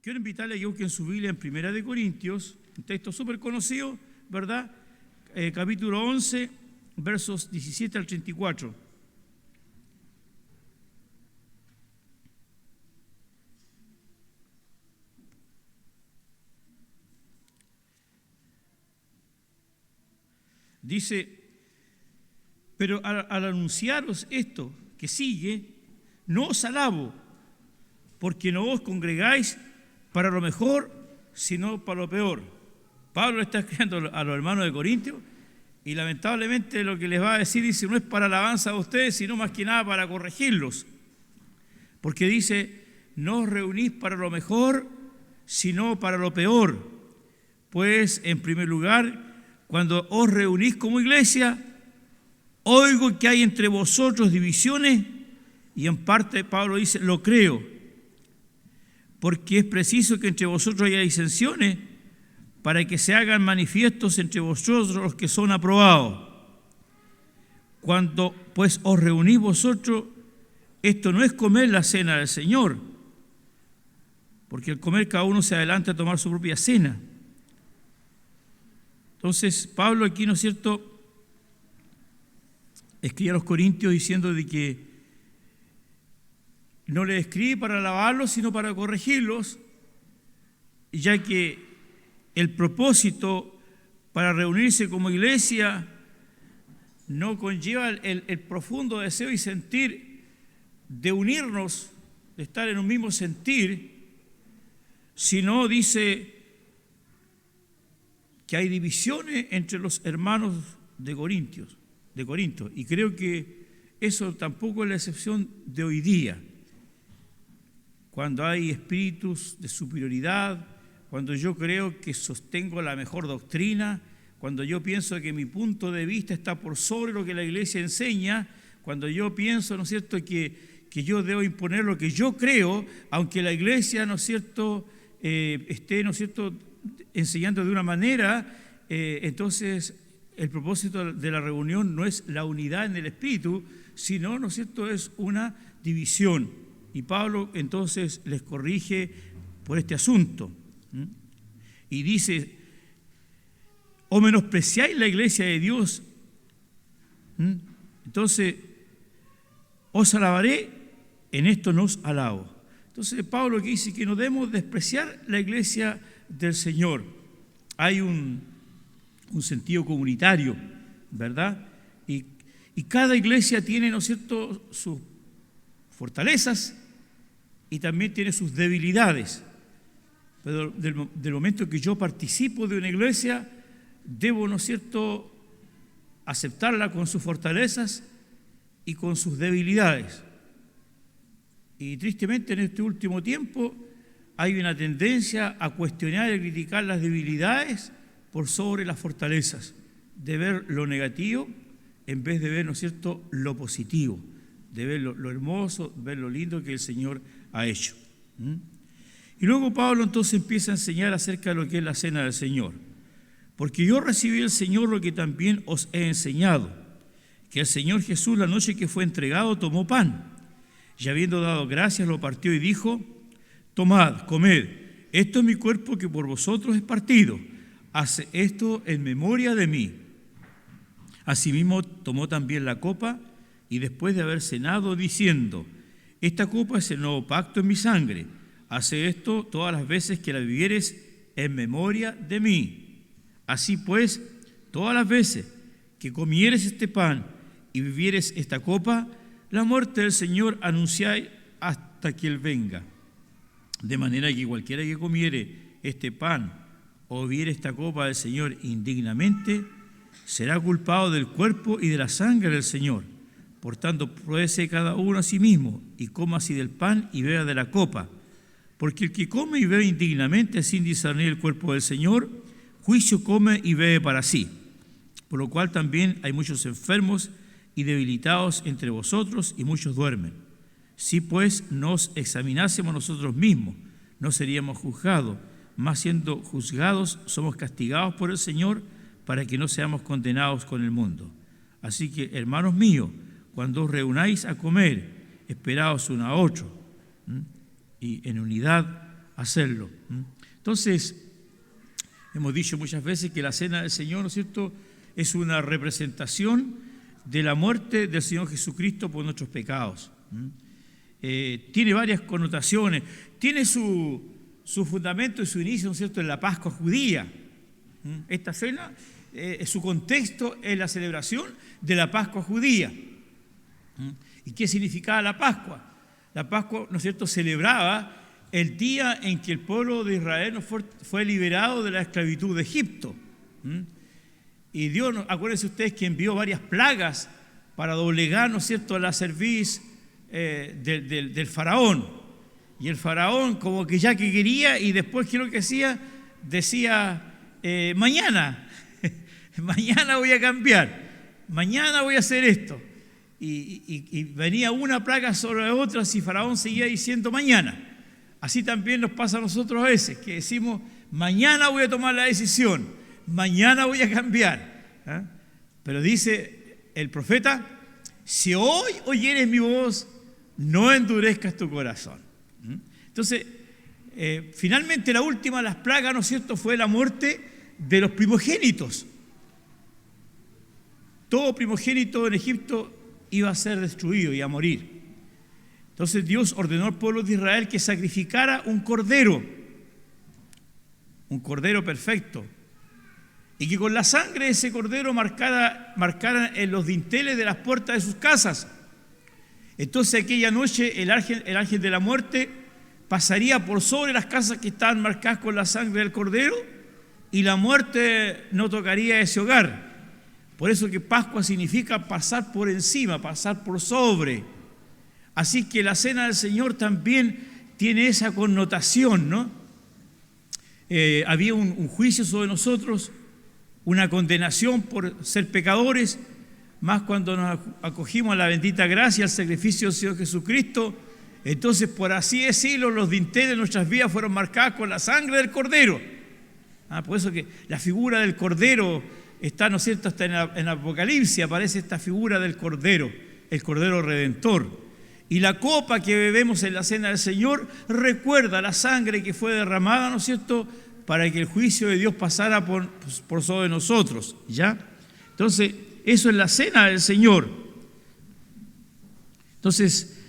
quiero invitarle a que busquen su Biblia en Primera de Corintios, un texto súper conocido, ¿verdad? Capítulo 11, versos 17 al 34. Dice: pero al anunciaros esto que sigue, no os alabo, porque no os congregáis para lo mejor, sino para lo peor. Pablo está escribiendo a los hermanos de Corintios y lamentablemente lo que les va a decir, dice, no es para alabanza de ustedes, sino más que nada para corregirlos. Porque dice, no os reunís para lo mejor, sino para lo peor. Pues, en primer lugar, cuando os reunís como iglesia, oigo que hay entre vosotros divisiones, y en parte Pablo dice, lo creo, porque es preciso que entre vosotros haya disensiones, para que se hagan manifiestos entre vosotros los que son aprobados. Cuando pues os reunís vosotros, esto no es comer la cena del Señor, porque al comer cada uno se adelanta a tomar su propia cena. Entonces Pablo aquí, ¿no es cierto?, escribe a los corintios diciendo de que no les escribe para alabarlos, sino para corregirlos, ya que el propósito para reunirse como iglesia no conlleva el profundo deseo y sentir de unirnos, de estar en un mismo sentir, sino dice que hay divisiones entre los hermanos de Corinto, y creo que eso tampoco es la excepción de hoy día, cuando hay espíritus de superioridad, cuando yo creo que sostengo la mejor doctrina, cuando yo pienso que mi punto de vista está por sobre lo que la iglesia enseña, cuando yo pienso, ¿no es cierto?, que yo debo imponer lo que yo creo, aunque la iglesia, ¿no es cierto?, esté, ¿no es cierto?, enseñando de una manera, entonces el propósito de la reunión no es la unidad en el espíritu, sino, ¿no es cierto?, es una división. Y Pablo entonces les corrige por este asunto. Y dice, o menospreciáis la iglesia de Dios. Entonces, os alabaré, en esto no os alabo. Entonces Pablo aquí dice que no debemos despreciar la iglesia del Señor. Hay un sentido comunitario, ¿verdad? Y cada iglesia tiene, ¿no es cierto?, sus fortalezas y también tiene sus debilidades. Pero del momento que yo participo de una iglesia, debo, ¿no es cierto?, aceptarla con sus fortalezas y con sus debilidades. Y tristemente en este último tiempo hay una tendencia a cuestionar y a criticar las debilidades por sobre las fortalezas, de ver lo negativo en vez de ver, ¿no es cierto?, lo positivo, de ver lo hermoso, ver lo lindo que el Señor ha hecho. Y luego Pablo entonces empieza a enseñar acerca de lo que es la cena del Señor. Porque yo recibí del Señor lo que también os he enseñado, que el Señor Jesús, la noche que fue entregado, tomó pan, y habiendo dado gracias lo partió y dijo, tomad, comed, esto es mi cuerpo que por vosotros es partido, hace esto en memoria de mí. Asimismo tomó también la copa, y después de haber cenado, diciendo, esta copa es el nuevo pacto en mi sangre, hace esto todas las veces que la bebieres en memoria de mí. Así pues, todas las veces que comieres este pan y bebieres esta copa, la muerte del Señor anunciáis hasta que Él venga. De manera que cualquiera que comiere este pan o bebiere esta copa del Señor indignamente, será culpado del cuerpo y de la sangre del Señor. Por tanto, pruébese cada uno a sí mismo y coma así del pan y beba de la copa. Porque el que come y bebe indignamente sin discernir el cuerpo del Señor, juicio come y bebe para sí. Por lo cual también hay muchos enfermos y debilitados entre vosotros y muchos duermen. Si pues nos examinásemos nosotros mismos, no seríamos juzgados, mas siendo juzgados somos castigados por el Señor para que no seamos condenados con el mundo. Así que, hermanos míos, cuando os reunáis a comer, esperaos uno a otro, y en unidad hacerlo. Entonces, hemos dicho muchas veces que la cena del Señor, ¿no es cierto?, es una representación de la muerte del Señor Jesucristo por nuestros pecados. Tiene varias connotaciones, tiene su fundamento y su inicio, ¿no es cierto?, en la Pascua judía. Esta cena, su contexto es la celebración de la Pascua judía. ¿Y qué significaba la Pascua? La Pascua, ¿no es cierto?, celebraba el día en que el pueblo de Israel fue liberado de la esclavitud de Egipto. Y Dios, acuérdense ustedes que envió varias plagas para doblegar, ¿no es cierto?, a la cerviz del faraón. Y el faraón como que ya que quería, y después ¿qué es lo que hacía? Decía, mañana voy a cambiar, mañana voy a hacer esto. Y venía una plaga sobre otra si faraón seguía diciendo mañana. Así también nos pasa a nosotros a veces, que decimos, mañana voy a tomar la decisión, mañana voy a cambiar. Pero dice el profeta, si hoy oyeres mi voz, no endurezcas tu corazón. Entonces, finalmente la última de las plagas, ¿no es cierto?, fue la muerte de los primogénitos. Todo primogénito en Egipto iba a ser destruido y a morir. Entonces Dios ordenó al pueblo de Israel que sacrificara un cordero perfecto, y que con la sangre de ese cordero marcara en los dinteles de las puertas de sus casas. Entonces aquella noche el ángel de la muerte pasaría por sobre las casas que estaban marcadas con la sangre del cordero, y la muerte no tocaría ese hogar. Por eso que Pascua significa pasar por encima, pasar por sobre. Así que la cena del Señor también tiene esa connotación, ¿no? Había un juicio sobre nosotros, una condenación por ser pecadores, más cuando nos acogimos a la bendita gracia, al sacrificio del Señor Jesucristo. Entonces, por así decirlo, los dinteles de nuestras vidas fueron marcados con la sangre del Cordero. Por eso que la figura del Cordero está, ¿no es cierto?, hasta en Apocalipsis aparece esta figura del Cordero, el Cordero Redentor. Y la copa que bebemos en la cena del Señor recuerda la sangre que fue derramada, ¿no es cierto?, para que el juicio de Dios pasara por sobre nosotros, ¿ya? Entonces, eso es la cena del Señor. Entonces,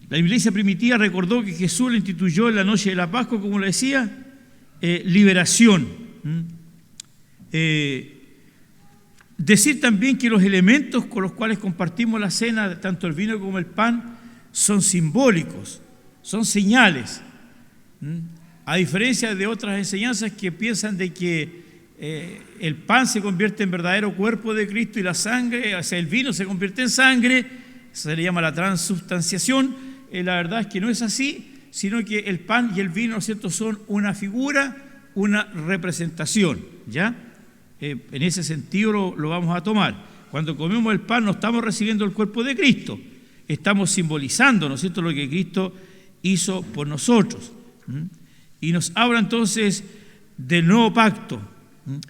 la iglesia primitiva recordó que Jesús le instituyó en la noche de la Pascua, como le decía, liberación. Decir también que los elementos con los cuales compartimos la cena, tanto el vino como el pan, son simbólicos, son señales. A diferencia de otras enseñanzas que piensan de que el pan se convierte en verdadero cuerpo de Cristo y la sangre, o sea, el vino se convierte en sangre, se le llama la transubstanciación. La verdad es que no es así, sino que el pan y el vino, ¿no es cierto?, son una figura, una representación, ¿ya? En ese sentido lo vamos a tomar. Cuando comemos el pan no estamos recibiendo el cuerpo de Cristo, estamos simbolizando, ¿no es cierto?, lo que Cristo hizo por nosotros. Y nos habla entonces del nuevo pacto,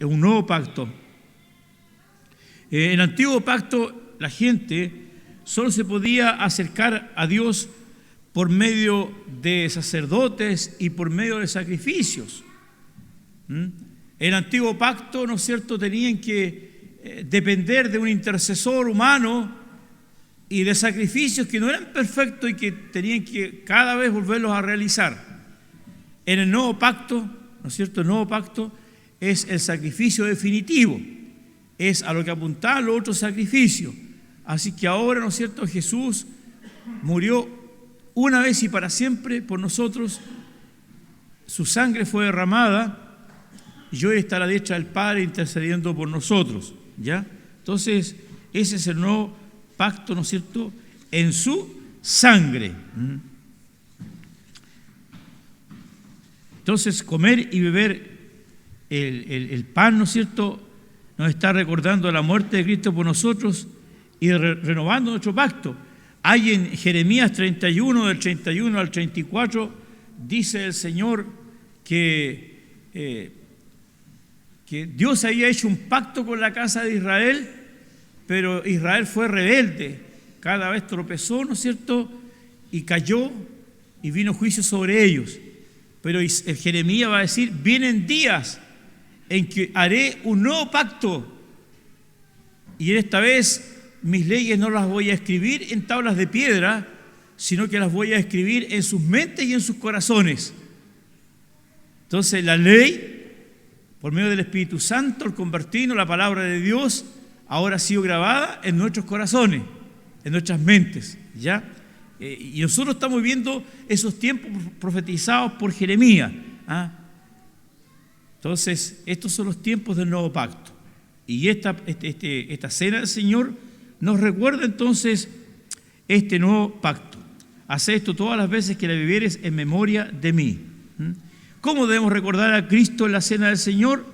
un nuevo pacto. En el antiguo pacto la gente solo se podía acercar a Dios por medio de sacerdotes y por medio de sacrificios. En el antiguo pacto, ¿no es cierto?, tenían que depender de un intercesor humano y de sacrificios que no eran perfectos y que tenían que cada vez volverlos a realizar. En el nuevo pacto, ¿no es cierto?, el nuevo pacto es el sacrificio definitivo, es a lo que apuntaban los otros sacrificios. Así que ahora, ¿no es cierto?, Jesús murió una vez y para siempre por nosotros, su sangre fue derramada y hoy está a la diestra del Padre intercediendo por nosotros, ¿ya? Entonces, ese es el nuevo pacto, ¿no es cierto?, en su sangre. Entonces, comer y beber el pan, ¿no es cierto?, nos está recordando la muerte de Cristo por nosotros y renovando nuestro pacto. Hay en Jeremías 31, del 31 al 34, dice el Señor que Dios había hecho un pacto con la casa de Israel, pero Israel fue rebelde, cada vez tropezó, ¿no es cierto?, y cayó y vino juicio sobre ellos. Pero Jeremías va a decir, vienen días en que haré un nuevo pacto, y en esta vez mis leyes no las voy a escribir en tablas de piedra, sino que las voy a escribir en sus mentes y en sus corazones. Entonces la ley, por medio del Espíritu Santo, el convertirnos, la palabra de Dios, ahora ha sido grabada en nuestros corazones, en nuestras mentes, ¿ya? Y nosotros estamos viendo esos tiempos profetizados por Jeremías, ¿ah? Entonces, estos son los tiempos del nuevo pacto. Y esta cena del Señor nos recuerda entonces este nuevo pacto. Haz esto todas las veces que la vivieres en memoria de mí. ¿Cómo debemos recordar a Cristo en la cena del Señor?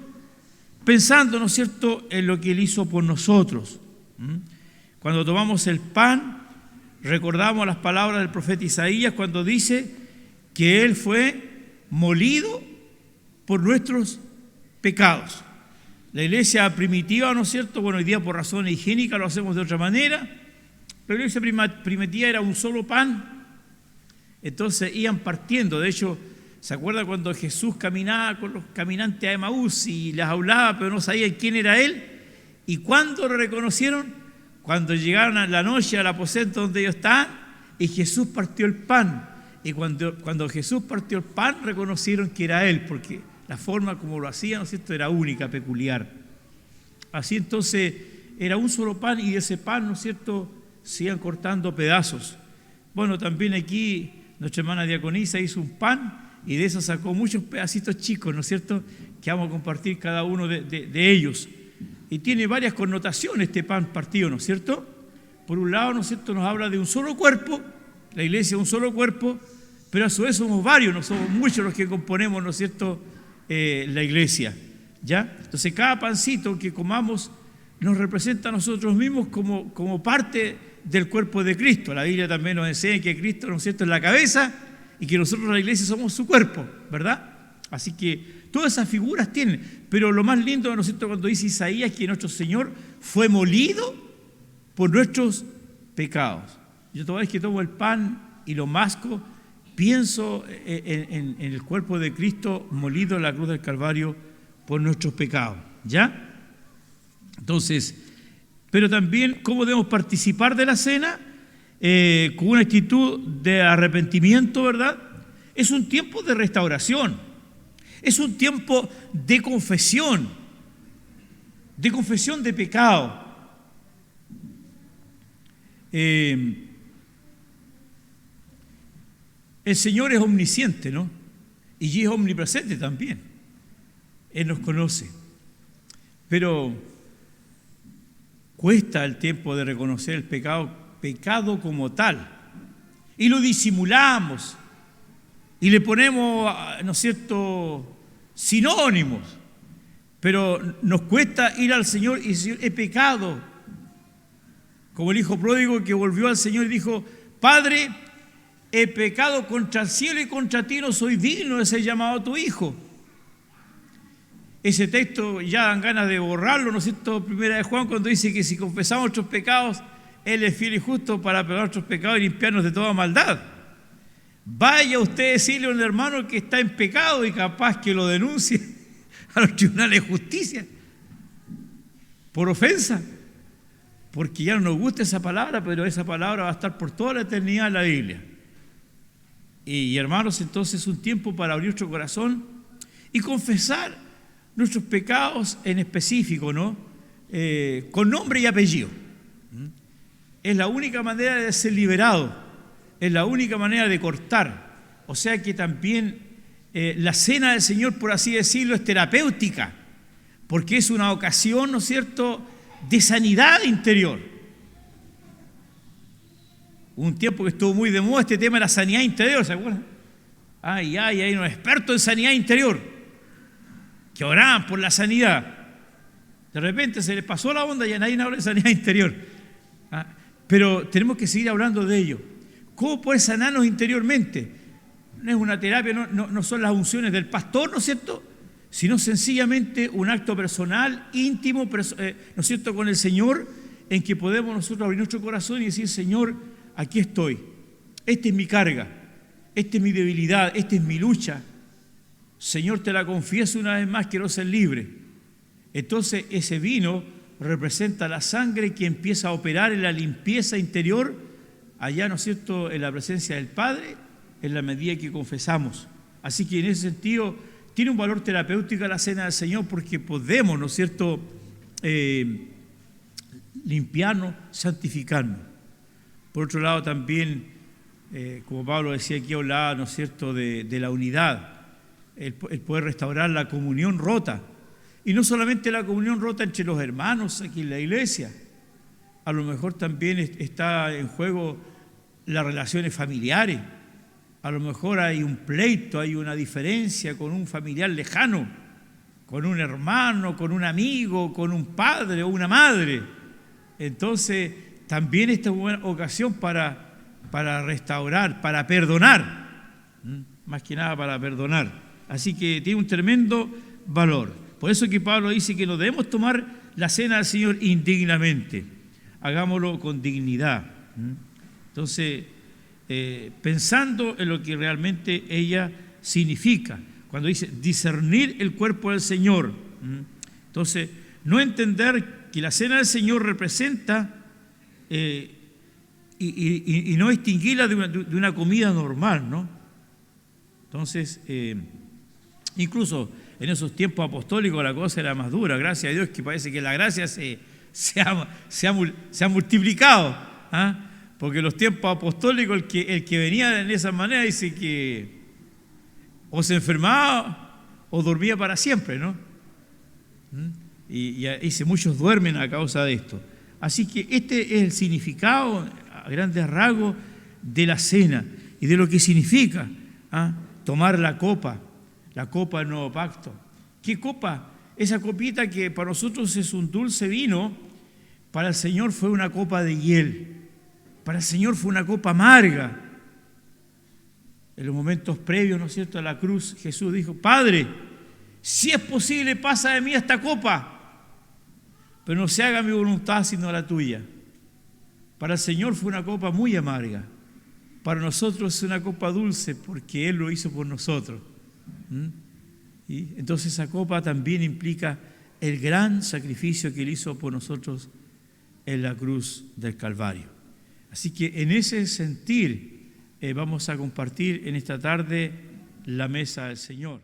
Pensando, ¿no es cierto?, en lo que Él hizo por nosotros. Cuando tomamos el pan, recordamos las palabras del profeta Isaías cuando dice que Él fue molido por nuestros pecados. La iglesia primitiva, ¿no es cierto?, bueno, hoy día por razones higiénicas lo hacemos de otra manera, pero la iglesia primitiva era un solo pan, entonces iban partiendo. De hecho, ¿se acuerda cuando Jesús caminaba con los caminantes a Emaús y les hablaba, pero no sabían quién era Él? ¿Y cuándo lo reconocieron? Cuando llegaron a la noche al aposento donde ellos estaban y Jesús partió el pan. Y cuando Jesús partió el pan, reconocieron que era Él, porque la forma como lo hacía, ¿no es cierto?, era única, peculiar. Así entonces era un solo pan, y de ese pan, ¿no es cierto?, se iban cortando pedazos. Bueno, también aquí nuestra hermana diaconisa hizo un pan y de eso sacó muchos pedacitos chicos, ¿no es cierto?, que vamos a compartir cada uno de ellos. Y tiene varias connotaciones este pan partido, ¿no es cierto? Por un lado, ¿no es cierto?, nos habla de un solo cuerpo, la iglesia es un solo cuerpo, pero a su vez somos varios, no somos muchos los que componemos, ¿no es cierto?, la iglesia, ¿ya? Entonces cada pancito que comamos nos representa a nosotros mismos como parte del cuerpo de Cristo. La Biblia también nos enseña que Cristo, ¿no es cierto?, es la cabeza y que nosotros la iglesia somos su cuerpo, ¿verdad? Así que todas esas figuras tienen, pero lo más lindo, ¿no es cierto?, cuando dice Isaías que nuestro Señor fue molido por nuestros pecados. Yo toda vez que tomo el pan y lo masco, pienso en el cuerpo de Cristo molido en la cruz del Calvario por nuestros pecados, ¿ya? Entonces, pero también, ¿cómo debemos participar de la cena? Con una actitud de arrepentimiento, ¿verdad? Es un tiempo de restauración, es un tiempo de confesión de pecado. El Señor es omnisciente, ¿no? Y es omnipresente también. Él nos conoce. Pero cuesta el tiempo de reconocer el pecado como tal. Y lo disimulamos. Y le ponemos, ¿no es cierto?, sinónimos. Pero nos cuesta ir al Señor y decir, he pecado. Como el hijo pródigo que volvió al Señor y dijo, Padre, he pecado contra el cielo y contra ti, no soy digno de ser llamado tu hijo. Ese texto ya dan ganas de borrarlo, ¿no es cierto? Primera de Juan, cuando dice que si confesamos nuestros pecados, Él es fiel y justo para perdonar nuestros pecados y limpiarnos de toda maldad. Vaya usted a decirle a un hermano que está en pecado y capaz que lo denuncie a los tribunales de justicia por ofensa, porque ya no nos gusta esa palabra, pero esa palabra va a estar por toda la eternidad en la Biblia. Y hermanos, entonces es un tiempo para abrir nuestro corazón y confesar nuestros pecados en específico, ¿no? Con nombre y apellido. Es la única manera de ser liberado, es la única manera de cortar. O sea que también la cena del Señor, por así decirlo, es terapéutica, porque es una ocasión, ¿no es cierto?, de sanidad interior. Un tiempo que estuvo muy de moda este tema de la sanidad interior, ¿se acuerdan? Hay unos expertos en sanidad interior que oraban por la sanidad. De repente se les pasó la onda y ya nadie habla de sanidad interior. Pero tenemos que seguir hablando de ello. ¿Cómo poder sanarnos interiormente? No es una terapia, no son las unciones del pastor, ¿no es cierto?, sino sencillamente un acto personal, íntimo, ¿no es cierto?, con el Señor, en que podemos nosotros abrir nuestro corazón y decir, Señor, aquí estoy, esta es mi carga, esta es mi debilidad, esta es mi lucha. Señor, te la confieso una vez más, quiero ser libre. Entonces ese vino representa la sangre que empieza a operar en la limpieza interior, allá, ¿no es cierto?, en la presencia del Padre, en la medida que confesamos. Así que en ese sentido tiene un valor terapéutico la cena del Señor, porque podemos, ¿no es cierto?, limpiarnos, santificarnos. Por otro lado también, como Pablo decía aquí, hablaba, ¿no es cierto?, de la unidad, el poder restaurar la comunión rota. Y no solamente la comunión rota entre los hermanos aquí en la iglesia, a lo mejor también está en juego las relaciones familiares. A lo mejor hay un pleito, hay una diferencia con un familiar lejano, con un hermano, con un amigo, con un padre o una madre. Entonces, también esta es una buena ocasión para restaurar, para perdonar, más que nada para perdonar. Así que tiene un tremendo valor. Por eso que Pablo dice que no debemos tomar la cena del Señor indignamente, hagámoslo con dignidad. Entonces, pensando en lo que realmente ella significa, cuando dice discernir el cuerpo del Señor. Entonces, no entender que la cena del Señor representa y no distinguirla de una comida normal, ¿no? Entonces, incluso en esos tiempos apostólicos la cosa era más dura, gracias a Dios que parece que la gracia se ha multiplicado, ¿ah? Porque en los tiempos apostólicos el que venía de esa manera dice que o se enfermaba o dormía para siempre, ¿no? Y dice, muchos duermen a causa de esto. Así que este es el significado a grandes rasgos de la cena y de lo que significa tomar la copa del nuevo pacto. ¿Qué copa? Esa copita que para nosotros es un dulce vino, para el Señor fue una copa de hiel. Para el Señor fue una copa amarga. En los momentos previos, ¿no es cierto?, a la cruz, Jesús dijo, Padre, si es posible, pasa de mí esta copa, pero no se haga mi voluntad sino la tuya. Para el Señor fue una copa muy amarga. Para nosotros es una copa dulce porque Él lo hizo por nosotros. Y entonces esa copa también implica el gran sacrificio que Él hizo por nosotros en la cruz del Calvario. Así que en ese sentir vamos a compartir en esta tarde la mesa del Señor.